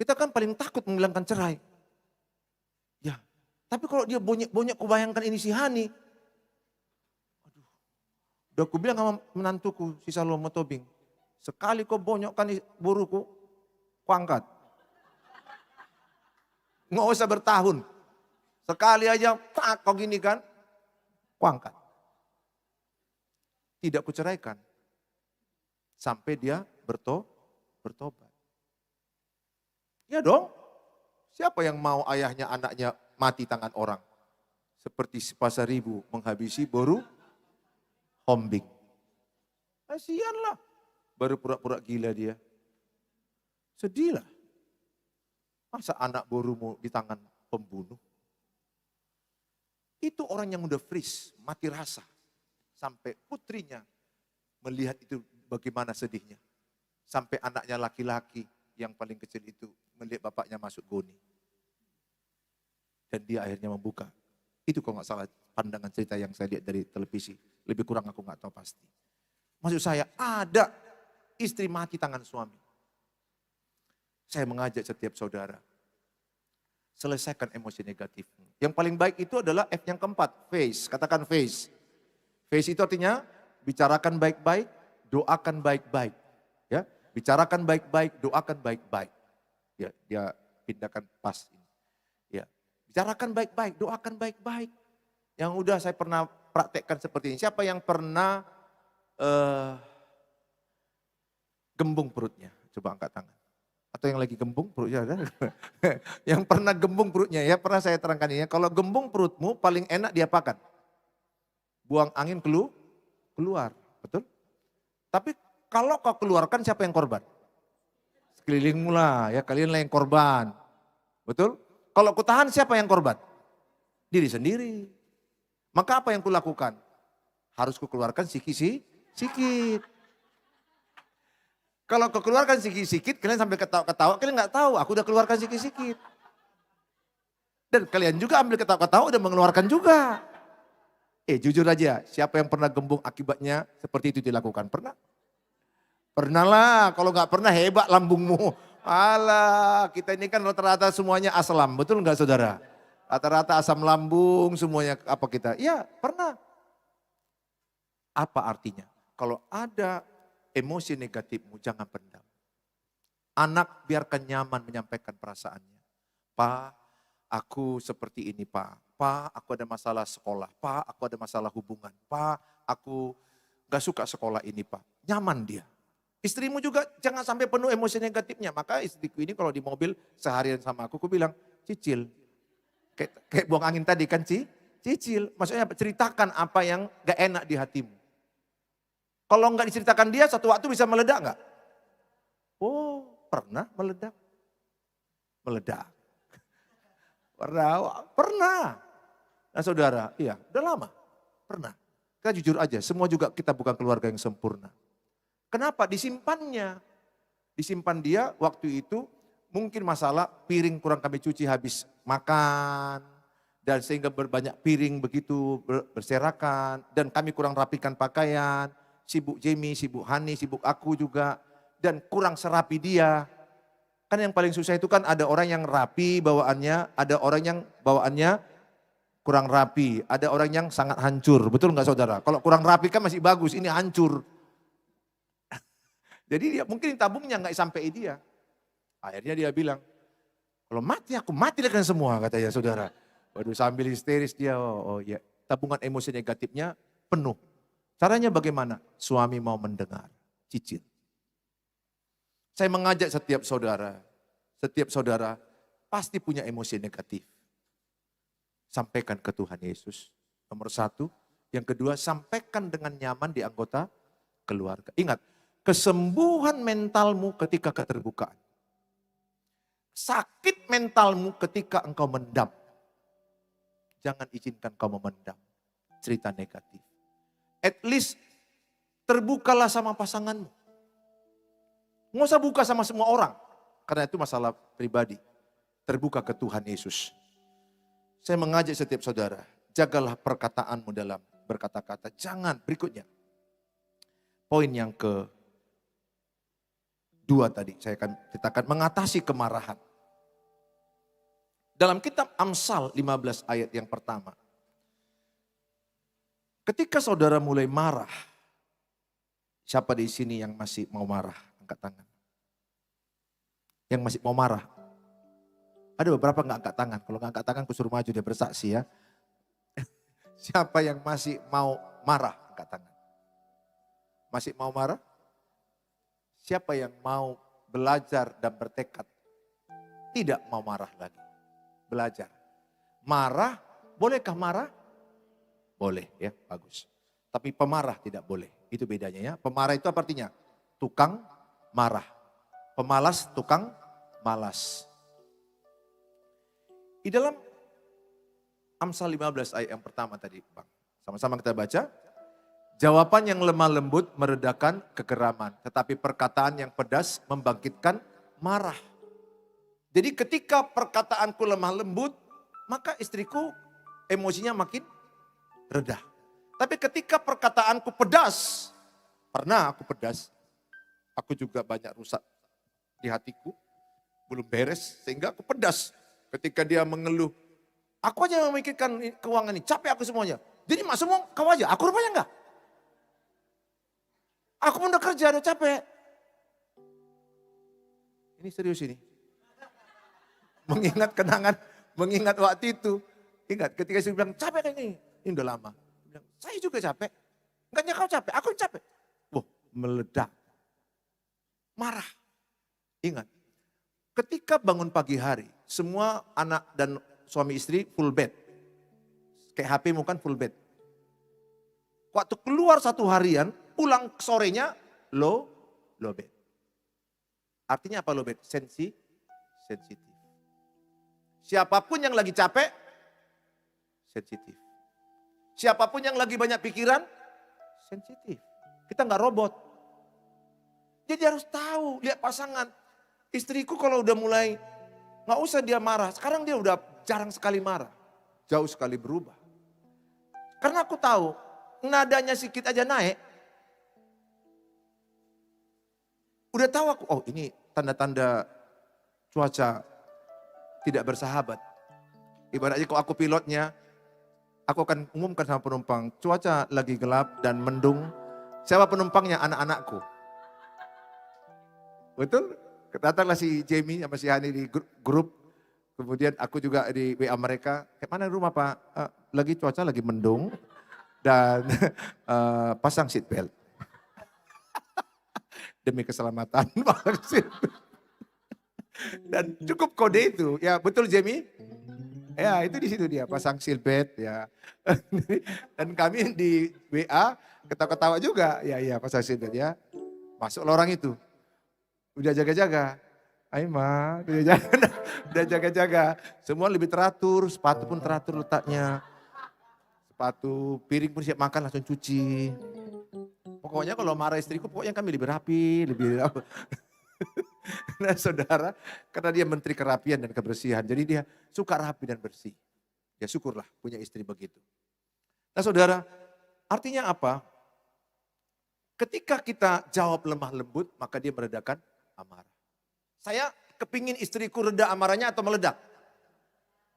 Kita kan paling takut menghilangkan cerai. Ya, tapi kalau dia bonyok-bonyok kubayangkan ini si Hani. Aduh, udah aku bilang sama menantuku si Salomo Tobing, sekali kau bonyokkan buruku, ku angkat. Nggak usah bertahun. Sekali aja, tak kau gini kan, ku angkat. Tidak kuceraikan. Sampai dia bertobat. Ya dong. Siapa yang mau ayahnya anaknya mati tangan orang? Seperti sepasar ribu menghabisi boru hombing. Kasihanlah. Baru pura-pura gila dia. Sedihlah. Masa anak borumu di tangan pembunuh? Itu orang yang udah freeze, mati rasa. Sampai putrinya melihat itu bagaimana sedihnya. Sampai anaknya laki-laki yang paling kecil itu melihat bapaknya masuk goni. Dan dia akhirnya membuka. Itu kalau nggak salah pandangan cerita yang saya lihat dari televisi. Lebih kurang aku nggak tahu pasti. Maksud saya ada istri mati tangan suami. Saya mengajak setiap saudara. Selesaikan emosi negatif. Yang paling baik itu adalah F yang keempat. Face. Katakan face. Face itu artinya bicarakan baik-baik, doakan baik-baik. Ya, bicarakan baik-baik, doakan baik-baik. Ya, dia pindahkan pas ini. Ya, bicarakan baik-baik, doakan baik-baik. Yang udah saya pernah praktekkan seperti ini. Siapa yang pernah gembung perutnya? Coba angkat tangan. Atau yang lagi gembung perutnya ada? Yang pernah gembung perutnya ya, pernah saya terangkan ini ya. Kalau gembung perutmu paling enak diapakan? Buang angin keluar, betul? Tapi kalau kau keluarkan siapa yang korban? Sekelilingmu lah, ya kalian lah yang korban. Betul? Kalau ku tahan siapa yang korban? Diri sendiri. Maka apa yang kulakukan? Harus kukeluarkan sikit. Kalau kau keluarkan sikit-sikit, kalian sampai ketawa-ketawa, kalian nggak tahu, aku udah keluarkan sikit-sikit. Dan kalian juga ambil ketawa-ketawa udah mengeluarkan juga. Jujur aja, siapa yang pernah gembung akibatnya seperti itu dilakukan? Pernah? Pernah lah, kalau nggak pernah hebat lambungmu. Alah, kita ini kan rata-rata semuanya asam, betul nggak saudara? Rata-rata asam lambung semuanya apa kita? Iya, pernah. Apa artinya? Kalau ada emosi negatifmu, jangan pendam. Anak biarkan nyaman menyampaikan perasaannya. Pak, aku seperti ini Pak. Pak, aku ada masalah sekolah. Pak, aku ada masalah hubungan. Pak, aku gak suka sekolah ini Pak. Nyaman dia. Istrimu juga jangan sampai penuh emosi negatifnya. Maka istriku ini kalau di mobil seharian sama aku bilang, cicil. Kayak buang angin tadi kan cicil. Maksudnya ceritakan apa yang gak enak di hatimu. Kalau gak diceritakan dia, suatu waktu bisa meledak gak? Oh, pernah meledak. Meledak. Pernah. Nah saudara, iya udah lama, pernah. Kita jujur aja, semua juga kita bukan keluarga yang sempurna. Kenapa? Disimpannya. Disimpan dia waktu itu mungkin masalah piring kurang kami cuci habis makan. Dan sehingga berbanyak piring begitu berserakan. Dan kami kurang rapikan pakaian. Sibuk Jamie, sibuk Hani, sibuk aku juga. Dan kurang serapi dia. Kan yang paling susah itu kan ada orang yang rapi bawaannya, ada orang yang bawaannya kurang rapi, ada orang yang sangat hancur, betul nggak saudara? Kalau kurang rapi kan masih bagus, ini hancur. Jadi dia mungkin tabungnya nggak sampai dia. Akhirnya dia bilang, kalau mati aku mati dengan semua katanya saudara. Waduh sambil histeris dia, oh ya tabungan emosi negatifnya penuh. Caranya bagaimana? Suami mau mendengar, cicil. Saya mengajak setiap saudara pasti punya emosi negatif. Sampaikan ke Tuhan Yesus. Nomor satu, Yang kedua, sampaikan dengan nyaman di anggota keluarga. Ingat, kesembuhan mentalmu ketika keterbukaan. Sakit mentalmu ketika engkau mendam. Jangan izinkan kau memendam cerita negatif. At least terbukalah sama pasanganmu. Nggak usah buka sama semua orang. Karena itu masalah pribadi. Terbuka ke Tuhan Yesus. Saya mengajak setiap saudara, jagalah perkataanmu dalam berkata-kata. Jangan, berikutnya. Poin yang kedua tadi, kita akan mengatasi kemarahan. Dalam kitab Amsal 15 ayat yang pertama. Ketika saudara mulai marah, siapa di sini yang masih mau marah? Angkat tangan. Yang masih mau marah. Ada beberapa nggak angkat tangan. Kalau nggak angkat tangan, aku suruh maju dia bersaksi ya. Siapa yang masih mau marah? Angkat tangan. Masih mau marah? Siapa yang mau belajar dan bertekad tidak mau marah lagi? Belajar. Marah, bolehkah marah? Boleh ya, bagus. Tapi pemarah tidak boleh. Itu bedanya ya. Pemarah itu apa artinya? Tukang marah. Pemalas, tukang malas. Di dalam Amsal 15 ayat yang pertama tadi, Bang. Sama-sama kita baca. Jawaban yang lemah lembut meredakan kegeraman. Tetapi perkataan yang pedas membangkitkan marah. Jadi ketika perkataanku lemah lembut, maka istriku emosinya makin reda. Tapi ketika perkataanku pedas, pernah aku pedas, aku juga banyak rusak di hatiku, belum beres, sehingga aku pedas. Ketika dia mengeluh, aku aja memikirkan keuangan ini, capek aku semuanya. Jadi mak semua kau aja, aku rupanya enggak. Aku pun udah kerja, udah capek. Ini serius ini. Mengingat kenangan, mengingat waktu itu. Ingat ketika saya bilang capek kayak ini udah lama. Bilang, saya juga capek. Enggaknya kau capek, aku yang capek. Wah, meledak. Marah. Ingat, ketika bangun pagi hari, semua anak dan suami istri full bed. Kayak HP kan full bed. Waktu keluar satu harian, pulang sorenya low bed. Artinya apa low bed? Sensitif. Siapapun yang lagi capek, sensitif. Siapapun yang lagi banyak pikiran, sensitif. Kita nggak robot. Jadi harus tahu, lihat pasangan. Istriku kalau udah mulai, nggak usah dia marah. Sekarang dia udah jarang sekali marah. Jauh sekali berubah. Karena aku tahu, nadanya sedikit aja naik. Udah tahu aku, oh ini tanda-tanda cuaca tidak bersahabat. Ibaratnya kalau aku pilotnya, aku akan umumkan sama penumpang, cuaca lagi gelap dan mendung. Siapa penumpangnya? Anak-anakku. Betul? Datanglah si Jamie sama si Hani di grup. Kemudian aku juga di WA mereka, kayak mana rumah Pak? Lagi cuaca lagi mendung dan pasang seat belt. Demi keselamatan pasang seat belt. Dan cukup kode itu, ya betul Jamie? Ya itu di situ dia pasang seat belt ya. Dan kami di WA ketawa-ketawa juga, ya pasang seat belt ya. Masuk orang itu, udah jaga-jaga. Ayo ma, udah jaga-jaga. Semua lebih teratur, sepatu pun teratur letaknya. Sepatu, piring pun siap makan langsung cuci. Pokoknya kalau marah istriku, pokoknya kami lebih rapi, lebih apa. Nah saudara, karena dia menteri kerapian dan kebersihan, jadi dia suka rapi dan bersih. Ya syukurlah punya istri begitu. Nah saudara, artinya apa? Ketika kita jawab lemah lembut, maka dia meredakan amarah. Saya kepingin istriku reda amarahnya atau meledak?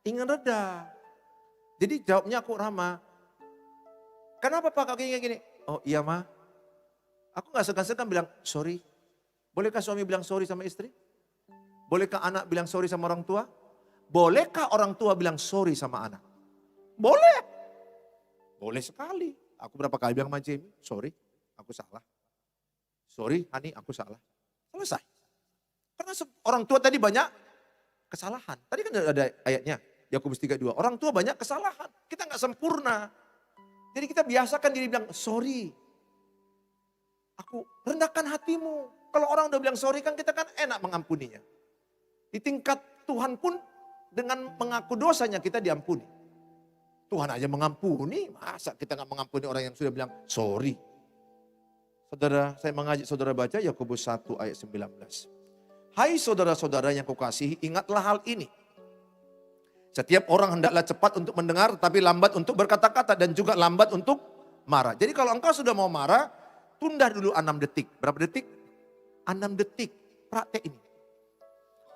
Ingin reda. Jadi jawabnya aku ramah. Kenapa Pak kakinya gini? Oh iya Ma. Aku gak segan-segan bilang sorry. Bolehkah suami bilang sorry sama istri? Bolehkah anak bilang sorry sama orang tua? Bolehkah orang tua bilang sorry sama anak? Boleh. Boleh sekali. Aku berapa kali bilang sama Jamie, sorry aku salah. Sorry Hani aku salah. Selesai. Karena orang tua tadi banyak kesalahan. Tadi kan ada ayatnya, Yakobus 3:2. Orang tua banyak kesalahan. Kita nggak sempurna. Jadi kita biasakan diri bilang, sorry. Aku rendahkan hatimu. Kalau orang udah bilang sorry kan kita kan enak mengampuninya. Di tingkat Tuhan pun dengan mengaku dosanya kita diampuni. Tuhan aja mengampuni, masa kita nggak mengampuni orang yang sudah bilang sorry. Saudara, saya mengajak saudara baca Yakobus 1 ayat 19. Hai saudara-saudara yang kukasihi, ingatlah hal ini. Setiap orang hendaklah cepat untuk mendengar, tapi lambat untuk berkata-kata dan juga lambat untuk marah. Jadi kalau engkau sudah mau marah, tunda dulu 6 detik. Berapa detik? 6 detik. Praktek ini.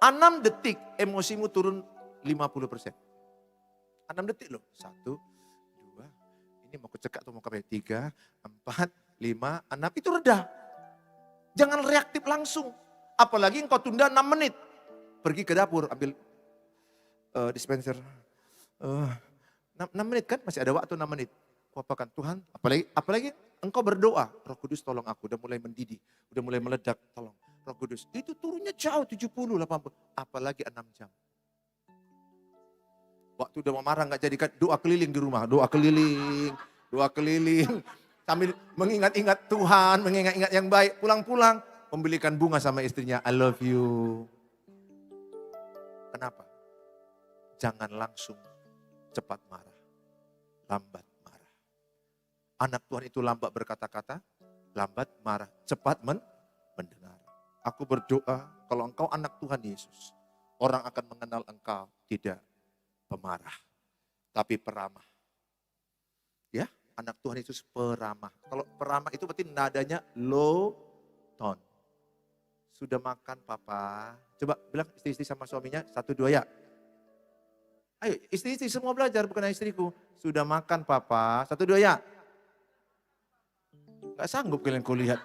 6 detik emosimu turun 50%. 6 detik loh. 1, 2, ini mau kecekak atau mau ke 3, 4, 5, 6. Itu reda. Jangan reaktif langsung. Apalagi engkau tunda 6 menit. Pergi ke dapur, ambil dispenser. 6 menit kan, masih ada waktu 6 menit. Kau apakan Tuhan, apalagi engkau berdoa, Roh Kudus tolong aku, udah mulai mendidih, udah mulai meledak, tolong Roh Kudus. Itu turunnya jauh, 70, 80, apalagi 6 jam. Waktu udah mau marah gak jadikan, doa keliling di rumah, doa keliling. Sambil mengingat-ingat Tuhan, mengingat-ingat yang baik, pulang-pulang, membelikan bunga sama istrinya, I love you. Kenapa? Jangan langsung cepat marah, lambat marah. Anak Tuhan itu lambat berkata-kata, lambat marah, cepat mendengar. Aku berdoa kalau engkau anak Tuhan Yesus, orang akan mengenal engkau tidak pemarah, tapi peramah. Ya, anak Tuhan Yesus peramah. Kalau peramah itu berarti nadanya low tone. Sudah makan papa? Coba bilang istri-istri sama suaminya, 1, 2 ya. Ayo istri-istri semua belajar, bukan hanya istriku. Sudah makan papa? 1, 2 ya. Gak sanggup kalian kulihat.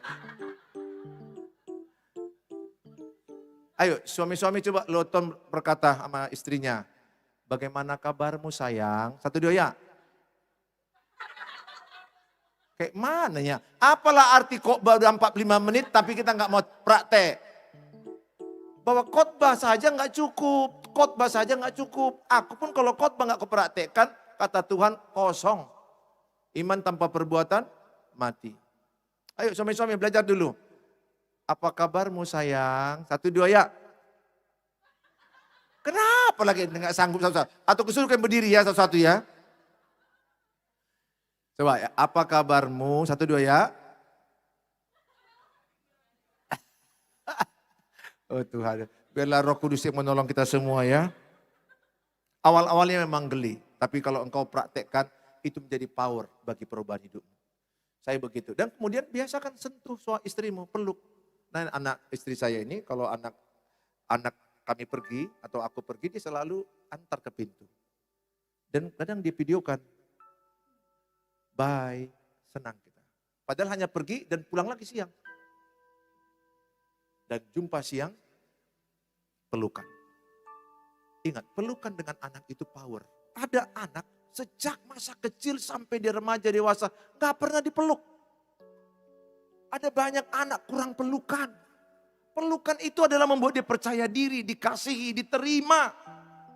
Ayo suami-suami coba loton berkata sama istrinya. Bagaimana kabarmu sayang? 1, 2 ya. Kayak mana ya? Apalah arti khotbah udah 45 menit tapi kita gak mau praktek. Bahwa khotbah saja nggak cukup, khotbah saja nggak cukup. Aku pun kalau khotbah nggak kupraktekkan, kata Tuhan kosong. Iman tanpa perbuatan mati. Ayo suami-suami belajar dulu. Apa kabarmu sayang? 1, 2 ya. Kenapa lagi nggak sanggup satu-satu? Atau kusuruhkan berdiri ya satu-satu ya. Coba ya, apa kabarmu? 1, 2 ya. Oh Tuhan, biarlah Roh Kudus yang menolong kita semua ya. Awal-awalnya memang geli, tapi kalau engkau praktekkan itu menjadi power bagi perubahan hidupmu. Saya begitu. Dan kemudian biasakan sentuh suami istrimu, peluk. Nah anak istri saya ini kalau anak kami pergi atau aku pergi dia selalu antar ke pintu. Dan kadang dia videokan. Bye, senang kita. Padahal hanya pergi dan pulang lagi siang. Dan jumpa siang, pelukan. Ingat, pelukan dengan anak itu power. Ada anak sejak masa kecil sampai dia remaja dewasa, gak pernah dipeluk. Ada banyak anak kurang pelukan. Pelukan itu adalah membuat dia percaya diri, dikasihi, diterima.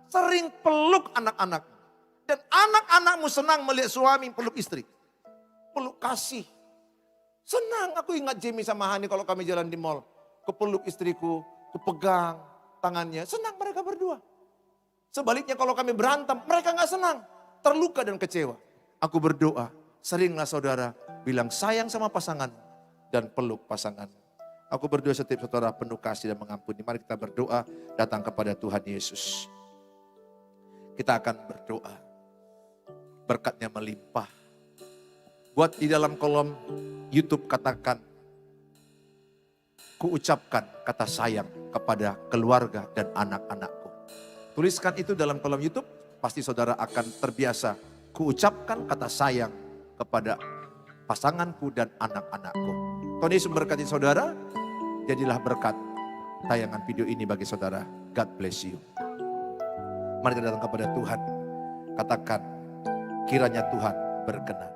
Sering peluk anak-anak. Dan anak-anakmu senang melihat suami peluk istri. Peluk kasih. Senang, aku ingat Jamie sama Hani kalau kami jalan di mall. Kepeluk istriku, kepegang tangannya. Senang mereka berdua. Sebaliknya kalau kami berantem, mereka gak senang. Terluka dan kecewa. Aku berdoa, seringlah saudara bilang sayang sama pasangan dan peluk pasangan. Aku berdoa setiap saudara penuh kasih dan mengampuni. Mari kita berdoa datang kepada Tuhan Yesus. Kita akan berdoa. Berkatnya melimpah. Buat di dalam kolom YouTube katakan, kuucapkan kata sayang kepada keluarga dan anak-anakku. Tuliskan itu dalam kolom YouTube, pasti saudara akan terbiasa. Kuucapkan kata sayang kepada pasanganku dan anak-anakku. Tuhan Yesus memberkati saudara, jadilah berkat tayangan video ini bagi saudara. God bless you. Mari kita datang kepada Tuhan. Katakan, kiranya Tuhan berkenan.